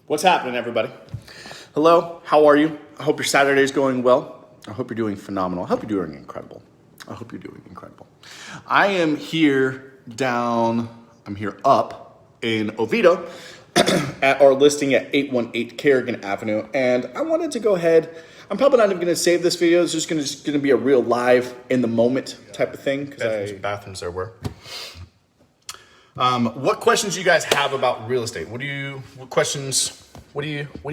What's happening, everybody? Hello, how are you? I hope your Saturday is going well. I hope you're doing phenomenal. I hope you're doing incredible. I am here up in Oviedo at our listing at 818 Kerrigan Avenue. And I wanted to go ahead. I'm probably not even going to save this video. It's just going to be a real live in the moment type of thing. Bathrooms there were. What questions do you guys have about real estate? What do you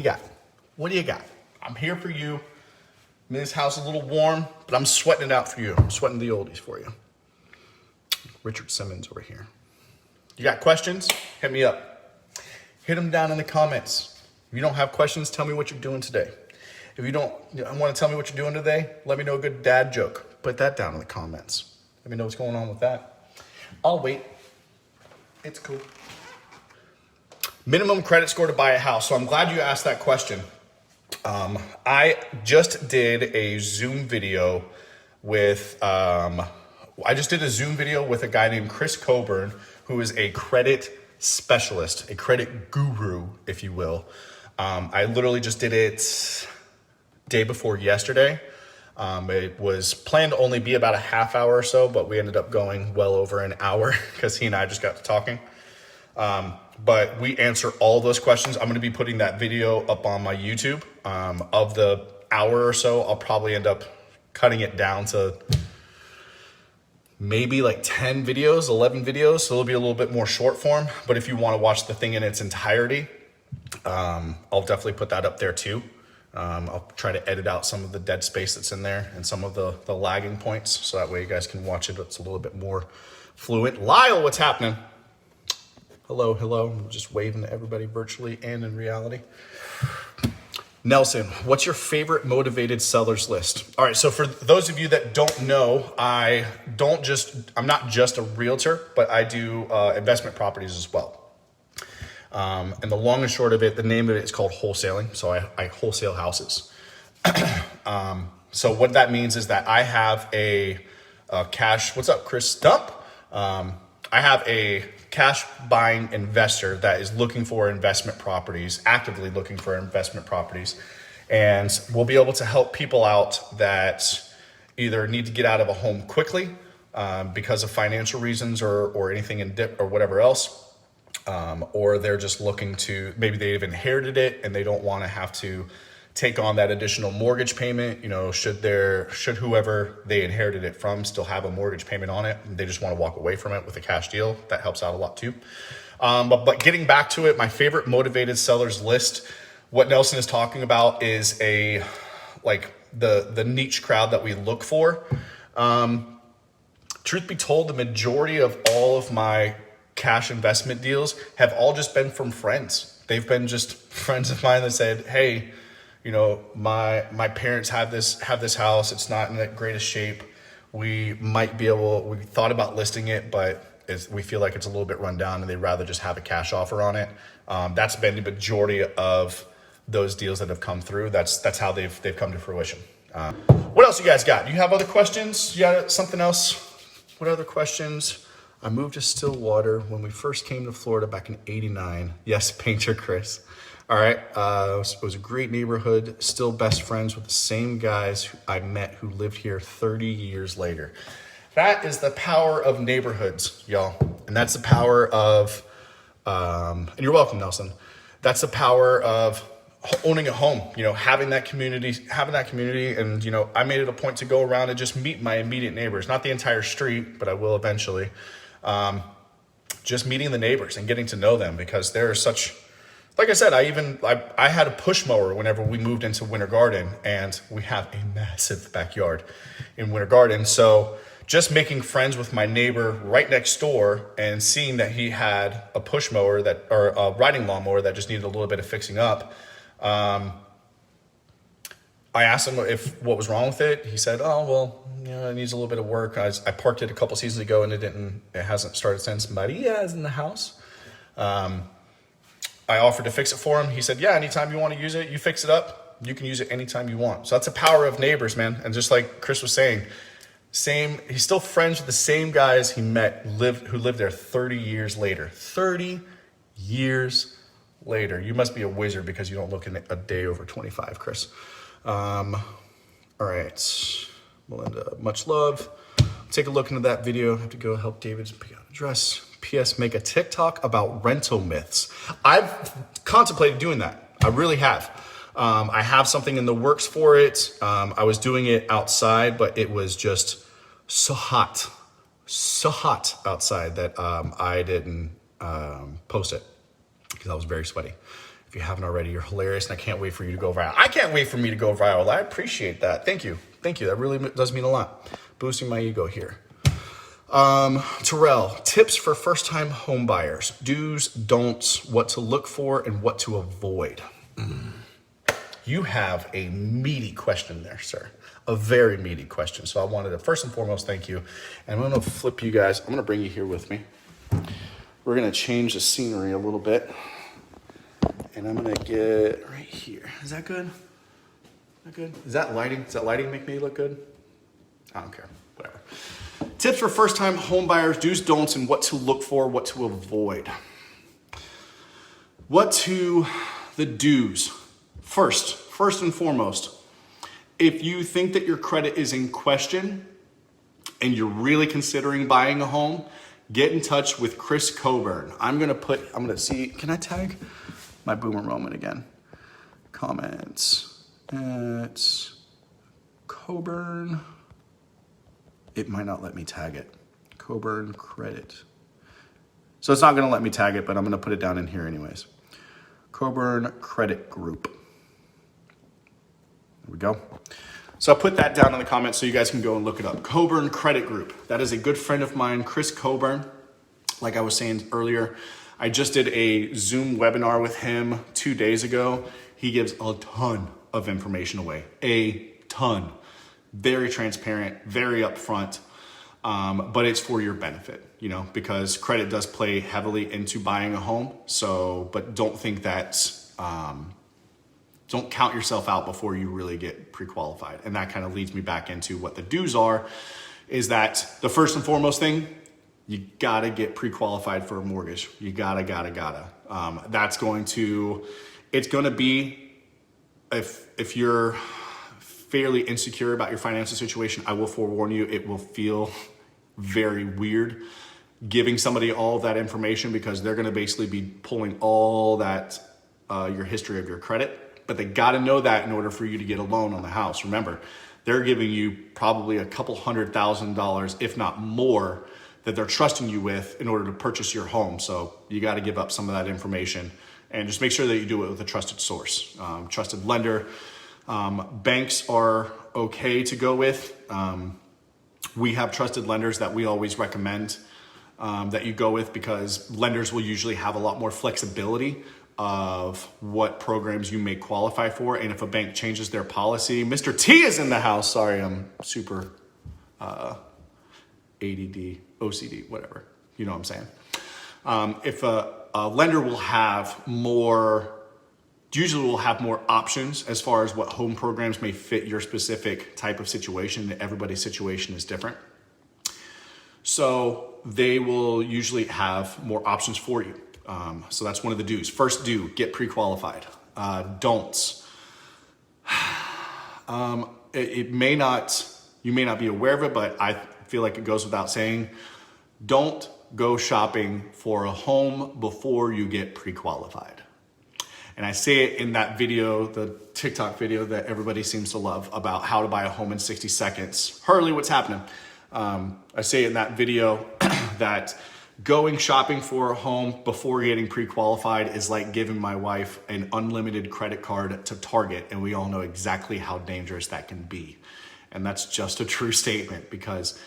got? What do you got? I'm here for you. This house is a little warm, but I'm sweating it out for you. I'm sweating the oldies for you. Richard Simmons over here. You got questions? Hit me up. Hit them down in the comments. If you don't have questions, tell me what you're doing today. If you don't want to tell me what you're doing today, let me know a good dad joke. Put that down in the comments. Let me know what's going on with that. I'll wait. It's cool. Minimum credit score to buy a house. So I'm glad you asked that question. I just did a Zoom video with a guy named Chris Coburn, who is a credit specialist, a credit guru, if you will. I literally just did it day before yesterday. It was planned to only be about a half hour or so, but we ended up going well over an hour because he and I just got to talking. But we answer all those questions. I'm going to be putting that video up on my YouTube. Of the hour or so, I'll probably end up cutting it down to maybe like 10 videos, 11 videos. So it'll be a little bit more short form. But if you want to watch the thing in its entirety, I'll definitely put that up there too. I'll try to edit out some of the dead space that's in there and some of the lagging points. So that way you guys can watch it. It's a little bit more fluent. Lyle, what's happening? Hello. I'm just waving to everybody virtually and in reality. Nelson, what's your favorite motivated sellers list? All right, so for those of you that don't know, I'm not just a realtor, but I do investment properties as well. And the long and short of it, the name of it is called wholesaling. So I wholesale houses. So what that means is that I have a cash, what's up, Chris Stump? I have a cash buying investor that is looking for investment properties, actively looking for investment properties. And we'll be able to help people out that either need to get out of a home quickly because of financial reasons or anything in dip or whatever else. Or they're just looking to, maybe they've inherited it and they don't want to have to take on that additional mortgage payment. You know, should whoever they inherited it from still have a mortgage payment on it, and they just want to walk away from it with a cash deal, that helps out a lot too. But getting back to it, my favorite motivated sellers list, what Nelson is talking about is the niche crowd that we look for. Truth be told, the majority of all of my cash investment deals have all just been from friends. They've been just friends of mine that said, hey, you know, my parents have this house. It's not in the greatest shape. We thought about listing it, but we feel like it's a little bit run down and they'd rather just have a cash offer on it. That's been the majority of those deals that have come through. That's how they've come to fruition. What else you guys got? Do you have other questions? You got something else? What other questions? I moved to Stillwater when we first came to Florida back in '89. Yes, Painter Chris. All right, it was a great neighborhood, still best friends with the same guys who I met who lived here 30 years later. That is the power of neighborhoods, y'all. And that's the power of, and you're welcome, Nelson. That's the power of owning a home, you know, having that community. And, you know, I made it a point to go around and just meet my immediate neighbors, not the entire street, but I will eventually. Just meeting the neighbors and getting to know them because they're such, like I said, I had a push mower whenever we moved into Winter Garden, and we have a massive backyard in Winter Garden. So just making friends with my neighbor right next door and seeing that he had a push mower or a riding lawnmower that just needed a little bit of fixing up. I asked him what was wrong with it. He said, "Oh, well, you know, it needs a little bit of work. I parked it a couple seasons ago and it hasn't started since." Maria is in the house. I offered to fix it for him. He said, "Yeah, anytime you want to use it, you fix it up. You can use it anytime you want." So that's the power of neighbors, man. And just like Chris was saying, he's still friends with the same guys he met who lived there 30 years later. 30 years later. You must be a wizard because you don't look in a day over 25, Chris. All right, Melinda, much love. Take a look into that video. I have to go help David pick out a dress. P.S. Make a TikTok about rental myths. I've contemplated doing that. I really have. I have something in the works for it. I was doing it outside, but it was just so hot outside that I didn't post it because I was very sweaty. If you haven't already, you're hilarious, and I can't wait for you to go viral. I can't wait for me to go viral. I appreciate that. Thank you. That really does mean a lot. Boosting my ego here. Terrell, tips for first-time home buyers. Do's, don'ts, what to look for, and what to avoid. You have a meaty question there, sir. A very meaty question. So I wanted to, first and foremost, thank you. And I'm going to flip you guys. I'm going to bring you here with me. We're going to change the scenery a little bit. And I'm going to get right here. Is that good? Is that lighting? Does that lighting make me look good? I don't care. Whatever. Tips for first-time home buyers, do's, don'ts, and what to look for, what to avoid. The do's. First and foremost, if you think that your credit is in question and you're really considering buying a home, get in touch with Chris Coburn. I'm gonna see, can I tag my boomer moment again? Comments at Coburn. It might not let me tag it. Coburn Credit. So it's not gonna let me tag it, but I'm gonna put it down in here anyways. Coburn Credit Group. There we go. So I put that down in the comments so you guys can go and look it up. Coburn Credit Group. That is a good friend of mine, Chris Coburn. Like I was saying earlier, I just did a Zoom webinar with him 2 days ago. He gives a ton of information away. A ton. Very transparent, very upfront, but it's for your benefit, because credit does play heavily into buying a home. So, but don't think that, don't count yourself out before you really get pre-qualified. And that kind of leads me back into what the do's are, is that the first and foremost thing, you gotta get pre-qualified for a mortgage. You gotta. It's gonna be, if you're fairly insecure about your financial situation, I will forewarn you, it will feel very weird giving somebody all of that information, because they're gonna basically be pulling all that, your history of your credit. But they gotta know that in order for you to get a loan on the house. Remember, they're giving you probably a couple $100,000, if not more, that they're trusting you with in order to purchase your home. So you gotta give up some of that information, and just make sure that you do it with a trusted source, trusted lender. Banks are okay to go with. We have trusted lenders that we always recommend that you go with, because lenders will usually have a lot more flexibility of what programs you may qualify for. And if a bank changes their policy, Mr. T is in the house. Sorry, I'm super ADD, OCD, whatever. You know what I'm saying? If a lender will have more, usually will have more options as far as what home programs may fit your specific type of situation. Everybody's situation is different. So they will usually have more options for you. So that's one of the do's. First do, get pre-qualified. Don'ts. You may not be aware of it, but I feel like it goes without saying, don't go shopping for a home before you get pre-qualified. And I say it in that video, the TikTok video that everybody seems to love, about how to buy a home in 60 seconds. Hurley, what's happening? I say in that video that going shopping for a home before getting pre-qualified is like giving my wife an unlimited credit card to Target, and we all know exactly how dangerous that can be. And that's just a true statement, because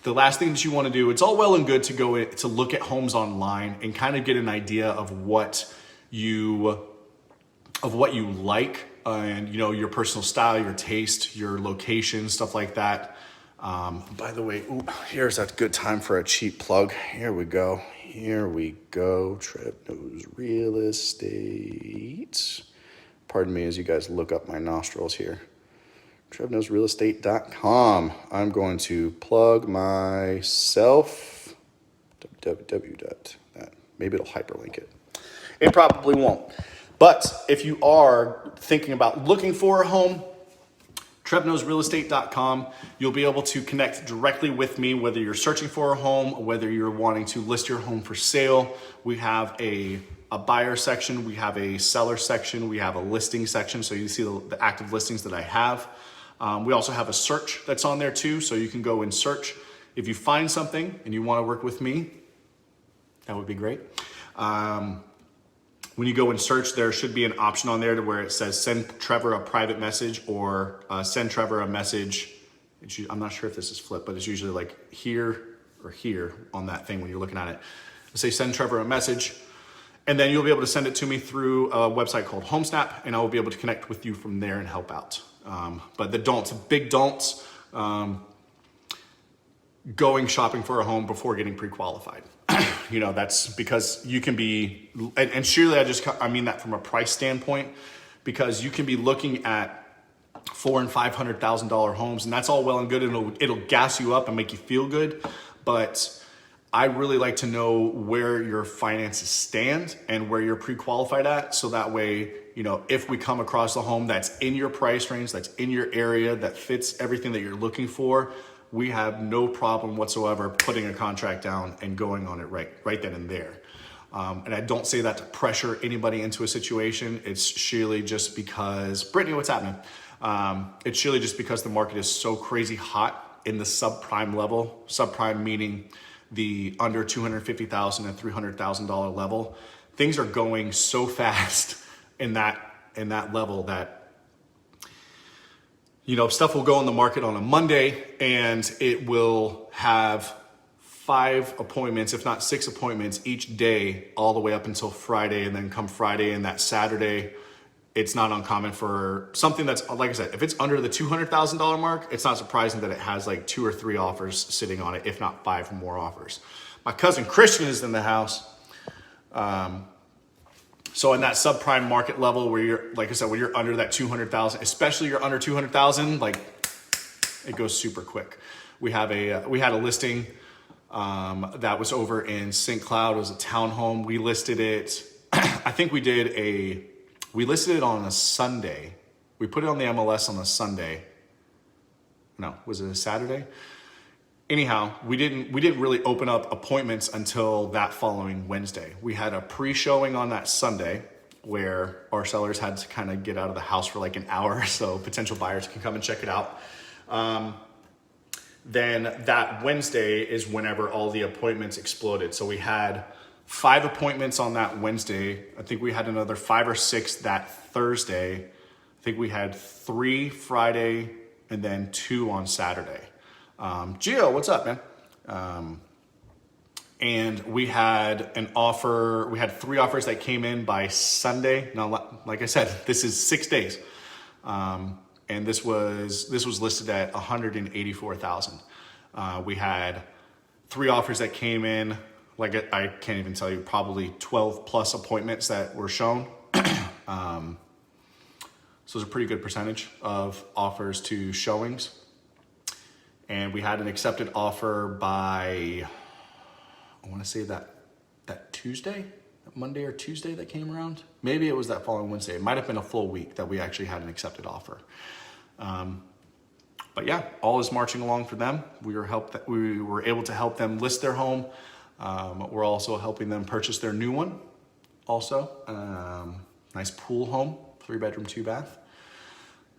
the last thing that you want to do, it's all well and good to go to look at homes online and kind of get an idea of what you like, and your personal style, your taste, your location, stuff like that. By the way, here's a good time for a cheap plug. Here we go. Trevnos Real Estate. Pardon me as you guys look up my nostrils here. TrevnosRealEstate.com. I'm going to plug myself. www. Maybe it'll hyperlink it. It probably won't. But if you are thinking about looking for a home, TrevKnowsRealEstate.com. You'll be able to connect directly with me, whether you're searching for a home, whether you're wanting to list your home for sale. We have a buyer section, we have a seller section, we have a listing section. So you see the active listings that I have. We also have a search that's on there too. So you can go and search. If you find something and you want to work with me, that would be great. When you go and search, there should be an option on there to where it says send Trevor a private message or send Trevor a message. I'm not sure if this is flipped, but it's usually like here or here on that thing when you're looking at it. Say send Trevor a message, and then you'll be able to send it to me through a website called HomeSnap, and I will be able to connect with you from there and help out. But the don'ts, big don'ts, going shopping for a home before getting pre-qualified. You know, that's because you can be, and surely I mean that from a price standpoint, because you can be looking at $400,000 and $500,000 homes, and that's all well and good, and it'll gas you up and make you feel good. But I really like to know where your finances stand and where you're pre-qualified at, so that way, you know, if we come across a home that's in your price range, that's in your area, that fits everything that you're looking for, we have no problem whatsoever putting a contract down and going on it right then and there. And I don't say that to pressure anybody into a situation. It's surely just because, Brittany, what's happening? It's surely just because the market is so crazy hot in the subprime level. Subprime meaning the under $250,000 and $300,000 level. Things are going so fast in that level that, you know, stuff will go on the market on a Monday and it will have 5 appointments, if not 6 appointments each day, all the way up until Friday. And then come Friday and that Saturday, it's not uncommon for something that's, like I said, if it's under the $200,000 mark, it's not surprising that it has like 2 or 3 offers sitting on it, if not 5 or more offers. My cousin Christian is in the house. So in that subprime market level where you're, like I said, when you're under that 200,000, especially you're under 200,000, like it goes super quick. We had a listing that was over in St. Cloud. It was a townhome. We listed it. I think we listed it on a Sunday. We put it on the MLS on a Sunday. No, was it a Saturday? Anyhow, we didn't really open up appointments until that following Wednesday. We had a pre-showing on that Sunday where our sellers had to kind of get out of the house for like an hour so potential buyers can come and check it out. Then that Wednesday is whenever all the appointments exploded. So we had 5 appointments on that Wednesday. I think we had another 5 or 6 that Thursday. I think we had 3 Friday and then 2 on Saturday. Gio, what's up, man? And we had an offer. We had 3 offers that came in by Sunday. Now, like I said, this is 6 days. And this was listed at $184,000. We had 3 offers that came in. Like I can't even tell you, probably 12 plus appointments that were shown. So it's a pretty good percentage of offers to showings. And we had an accepted offer by, I want to say that Tuesday, Monday or Tuesday that came around. Maybe it was that following Wednesday. It might have been a full week that we actually had an accepted offer. But yeah, all is marching along for them. We were able to help them list their home. We're also helping them purchase their new one. Also, nice pool home, 3-bedroom, 2-bath.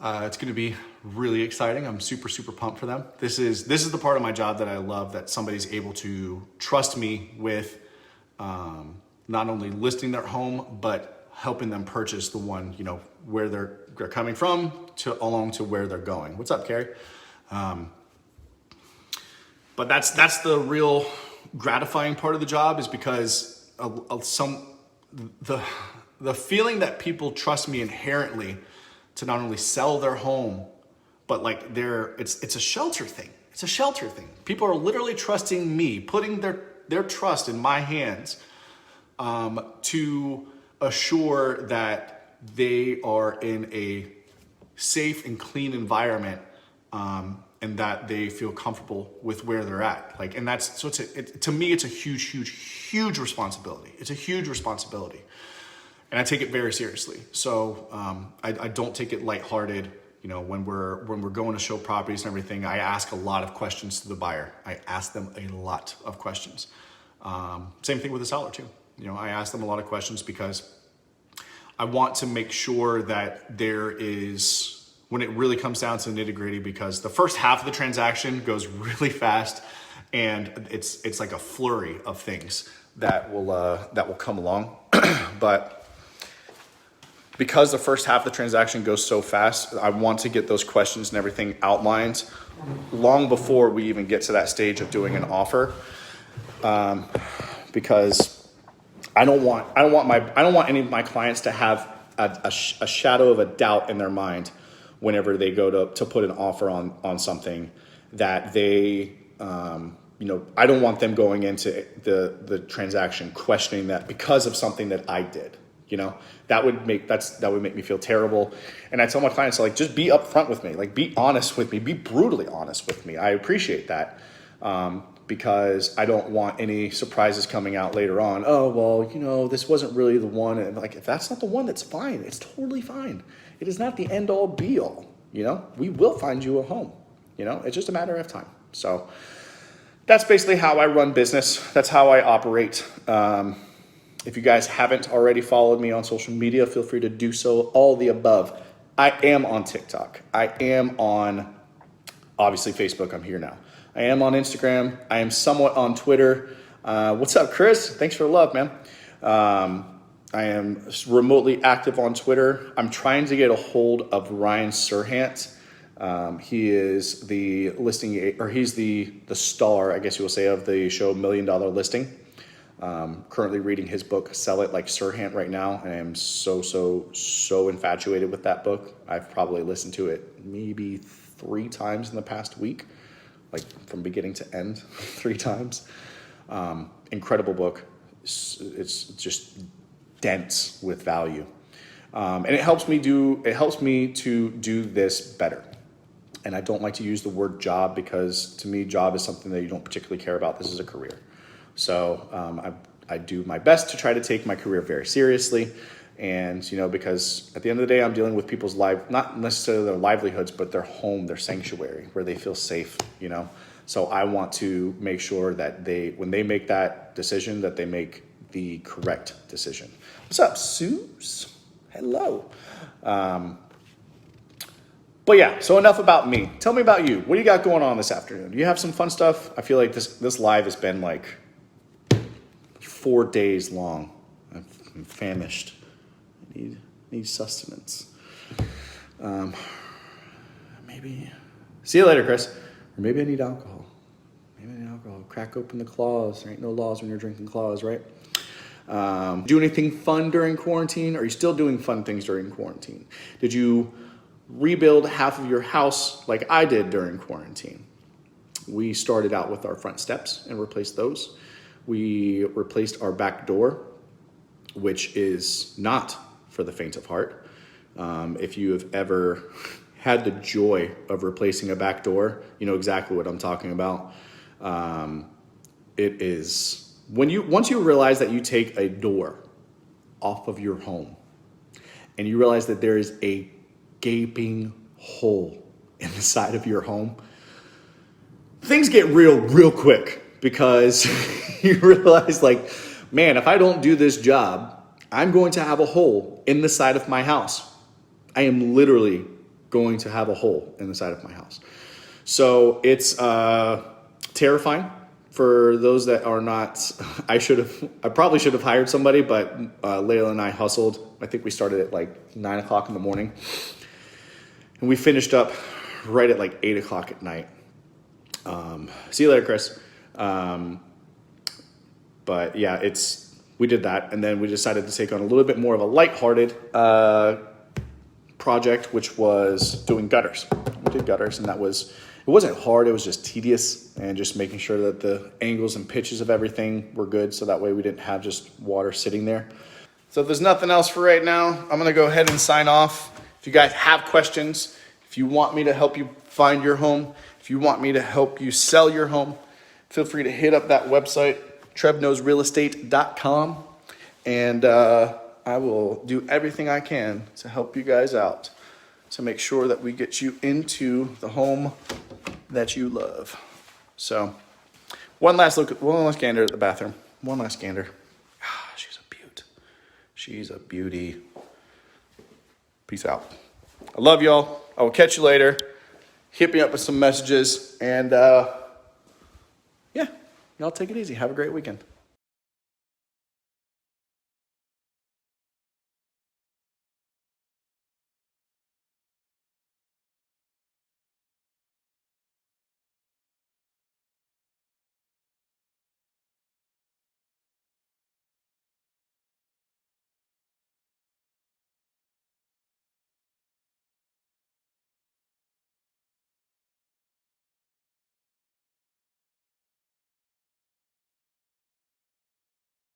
It's going to be really exciting. I'm super, super pumped for them. This is the part of my job that I love, that somebody's able to trust me with not only listing their home, but helping them purchase the one, you know, where they're coming from along to where they're going. What's up, Carrie? But that's the real gratifying part of the job, is because the feeling that people trust me inherently to not only sell their home, but like it's a shelter thing. It's a shelter thing. People are literally trusting me, putting their trust in my hands to assure that they are in a safe and clean environment, and that they feel comfortable with where they're at. Like, and that's, so to me, it's a huge, huge, huge responsibility. It's a huge responsibility. and I take it very seriously. So I don't take it lighthearted. You know, when we're going to show properties and everything, I ask a lot of questions to the buyer. I ask them a lot of questions. Same thing with the seller too. You know, I ask them a lot of questions because I want to make sure that there is, when it really comes down to the nitty gritty, because the first half of the transaction goes really fast, and it's like a flurry of things that will come along. But because the first half of the transaction goes so fast, I want to get those questions and everything outlined long before we even get to that stage of doing an offer, because I don't want any of my clients to have a shadow of a doubt in their mind whenever they go to put an offer on something that they, you know, I don't want them going into the transaction questioning that because of something that I did. You know, that would make me feel terrible. And I tell my clients, like, just be upfront with me, like, be honest with me, be brutally honest with me. I appreciate that, because I don't want any surprises coming out later on. Oh, well, you know, this wasn't really the one. And like, if that's not the one, that's fine. It's totally fine. It is not the end all be all. You know, we will find you a home. You know, it's just a matter of time. So that's basically how I run business. That's how I operate. If you guys haven't already followed me on social media, feel free to do so. All the above. I am on TikTok. I am on, obviously, Facebook. I'm here now. I am on Instagram. I am somewhat on Twitter. What's up, Chris? Thanks for the love, man. I am remotely active on Twitter. I'm trying to get a hold of Ryan Serhant. He is the listing, or he's the star, I guess you will say, of the show $1 Million Listing. Currently reading his book, Sell It Like Serhant, right now. And I am so infatuated with that book. I've probably listened to it maybe 3 times in the past week, like from beginning to end, 3 times. Incredible book. It's just dense with value. And it helps me to do this better. And I don't like to use the word job, because to me, job is something that you don't particularly care about. This is a career. So I do my best to try to take my career very seriously. And, you know, because at the end of the day, I'm dealing with people's not necessarily their livelihoods, but their home, their sanctuary, where they feel safe, you know. So I want to make sure that when they make that decision, that they make the correct decision. What's up, Suze? Hello. But yeah, so enough about me. Tell me about you. What do you got going on this afternoon? Do you have some fun stuff? I feel like this live has been like 4 days long. I'm famished. I need sustenance. Maybe. See you later, Chris. Or maybe I need alcohol. Crack open the claws. There ain't no laws when you're drinking claws, right? Do anything fun during quarantine? Are you still doing fun things during quarantine? Did you rebuild half of your house like I did during quarantine? We started out with our front steps and replaced those. We replaced our back door, which is not for the faint of heart. If you have ever had the joy of replacing a back door, you know exactly what I'm talking about. It is once you realize that you take a door off of your home and you realize that there is a gaping hole in the side of your home, things get real quick, because you realize, like, man, if I don't do this job, I'm going to have a hole in the side of my house. I am literally going to have a hole in the side of my house. So it's terrifying for those that are not. I probably should have hired somebody, but Layla and I hustled. I think we started at like 9 o'clock in the morning, and we finished up right at like 8 o'clock at night. See you later, Chris. But yeah, we did that, and then we decided to take on a little bit more of a lighthearted project, which was doing gutters. We did gutters, and it wasn't hard. It was just tedious, and just making sure that the angles and pitches of everything were good, so that way we didn't have just water sitting there. So if there's nothing else for right now, I'm gonna go ahead and sign off. If you guys have questions, if you want me to help you find your home, if you want me to help you sell your home, feel free to hit up that website, TrevKnowsRealEstate.com. And I will do everything I can to help you guys out to make sure that we get you into the home that you love. So, one last gander at the bathroom. One last gander. Ah, she's a beaut. She's a beauty. Peace out. I love y'all. I will catch you later. Hit me up with some messages. And, yeah, y'all take it easy. Have a great weekend.